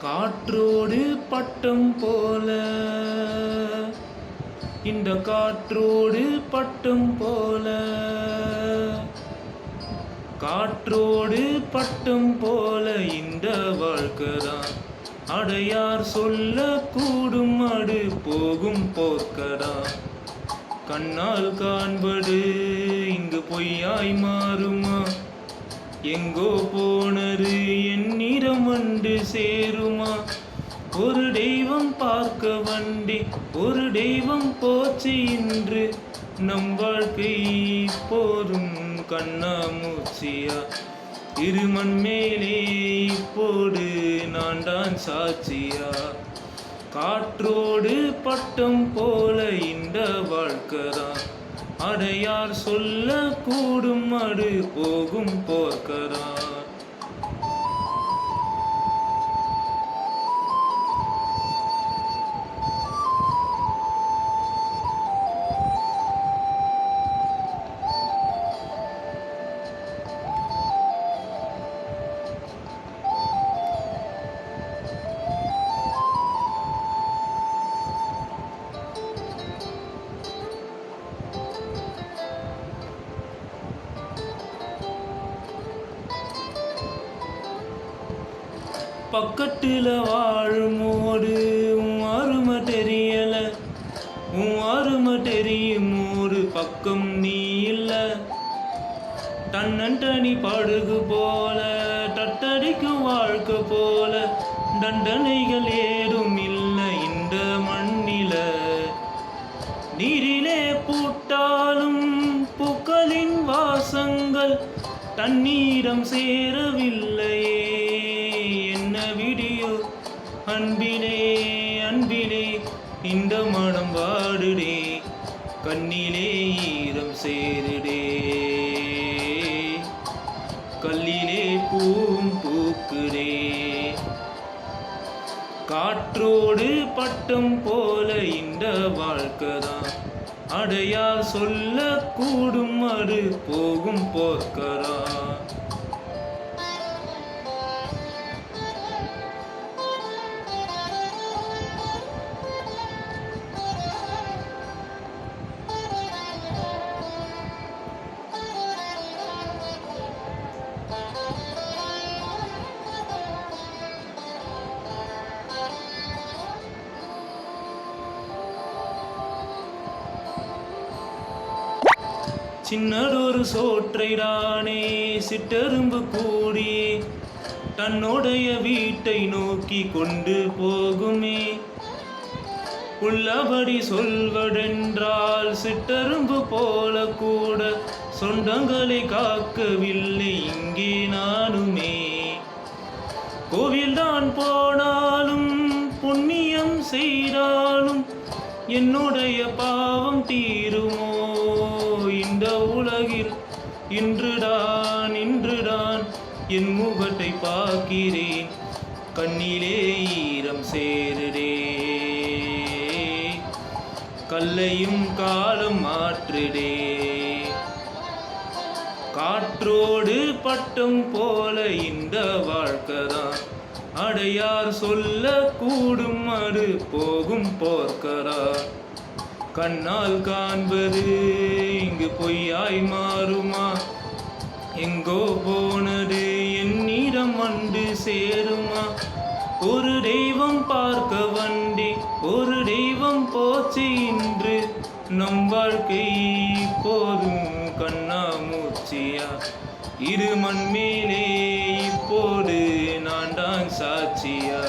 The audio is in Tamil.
காற்றோடு பட்டம் போல, இந்த காற்றோடு பட்டம் போல, காற்றோடு பட்டம் போல இந்த வாழ்க்கைதான். அடையார் சொல்ல கூடும் அடு போகும் போர்க்கடா. கண்ணால் காண்பது இங்கு பொய்யாய் மாறுமா? எங்கோ போனது என்னிடம் வந்து சேருமா? ஒரு தெய்வம் பார்க்க வண்டி ஒரு தெய்வம் போச்சு இன்று. நம் வாழ்க்கை போதும் கண்ணாமூச்சியா? இருமண் மேலே இப்போது நான் தான் சாட்சியா? காற்றோடு பட்டம் போல இந்த வாழ்க்கைதான். அடையார் சொல்ல கூடும் அடு போகும் போர்க்கடா. பக்கத்துல வாழுமோடு உன் அருமை தெரியல, உன் அருமை தெரியும் ஒரு பக்கம் நீ இல்ல. தன்னி படுகு போல தட்டடிக்கும் வாழ்க்கை போல தண்டனைகள் ஏதும் இல்லை இந்த மண்ணில. நீரிலே பூட்டாலும் பூக்களின் வாசங்கள் தண்ணீரம் சேரவில்லையே. விடியோ அன்பிலே அன்பிலே இந்த மனம் வாடுடே. கண்ணிலே ஈரம் சேருடே, கல்லிலே பூவும் பூக்குடே. காற்றோடு பட்டம் போல இந்த வாழ்க்கைதான். அடையார் சொல்ல கூடும் அடு போகும் போர்க்கடா. சின்னதொரு சோற்றைதானே சிட்டெரும்பு கூடி தன்னுடைய வீட்டை நோக்கி கொண்டு போகுமே. உள்ளபடி சொல்வதென்றால் சிட்டெரும்பு போல கூட சொந்தங்களை காக்கவில்லை இங்கே நானுமே. கோவில்தான் போனாலும் புண்ணியம் செய்தாலும் என்னுடைய பாவம் தீருமோ? இந்த உலகில் இன்றுதான் என் முகத்தை பார்க்கிறேன். கண்ணிலே ஈரம் சேருடே, கல்லையும் காலம் மாற்றுடே. காற்றோடு பட்டம் போல இந்த வாழ்க்கைதான். அடையார் சொல்ல கூடும் அடு போகும் போர்க்கடா. கண்ணால் காண்பது இங்கு பொய்யாய் மாறுமா? எங்கோ போனது என்னிடம் வந்து சேருமா? ஒரு தெய்வம் பார்க்க வண்டி ஒரு தெய்வம் போச்சு இன்று. நம் வாழ்க்கை போதும் கண்ணாமூச்சியா? இருமண் மேலே இப்போது நான் தான் சாட்சியா?